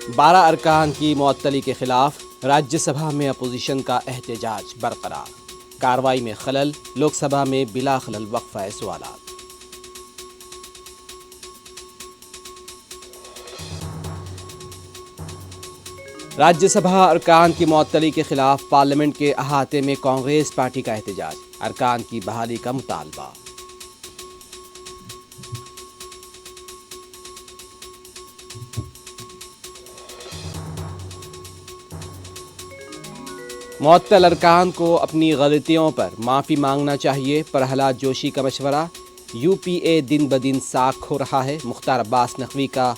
12 ارکان کی معطلی کے خلاف راجیہ سبھا میں اپوزیشن کا احتجاج برقرار، کارروائی میں خلل، لوک سبھا میں بلا خلل وقفہ سوالات۔ راجیہ سبھا ارکان کی معطلی کے خلاف پارلیمنٹ کے احاطے میں کانگریس پارٹی کا احتجاج، ارکان کی بحالی کا مطالبہ۔ معطل ارکان کو اپنی غلطیوں پر معافی مانگنا چاہیے، پرہلاد جوشی کا مشورہ۔ یو پی اے دن بدن ساکھ ہو رہا ہے، مختار عباس نقوی کا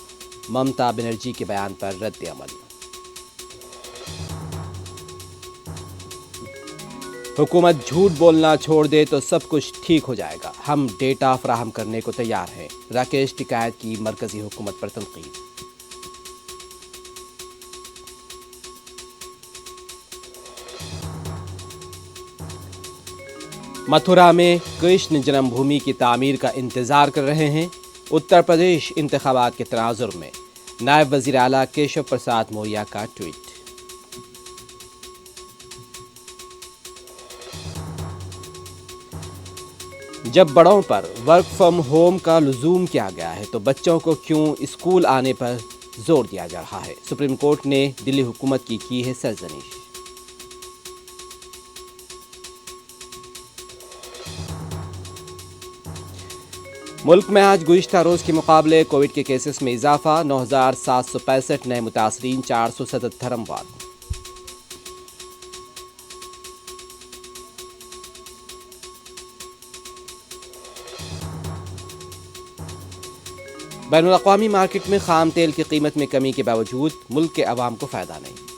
ممتا بنرجی کے بیان پر رد عمل۔ حکومت جھوٹ بولنا چھوڑ دے تو سب کچھ ٹھیک ہو جائے گا، ہم ڈیٹا فراہم کرنے کو تیار ہیں، راکیش ٹکیت کی مرکزی حکومت پر تنقید۔ متھرا میں کرشن جنم بھومی کی تعمیر کا انتظار کر رہے ہیں، اتر پردیش انتخابات کے تناظر میں نائب وزیر اعلیٰ کیشو پرساد موریا کا ٹویٹ۔ جب بڑوں پر ورک فرام ہوم کا لزوم کیا گیا ہے تو بچوں کو کیوں اسکول آنے پر زور دیا جا رہا ہے؟ سپریم کورٹ نے دلی حکومت کی ہے سرزنش۔ ملک میں آج گزشتہ روز کے مقابلے کووڈ کے کیسز میں اضافہ، 9765 نئے متاثرین، 477 اموات۔ بین الاقوامی مارکیٹ میں خام تیل کی قیمت میں کمی کے باوجود ملک کے عوام کو فائدہ نہیں۔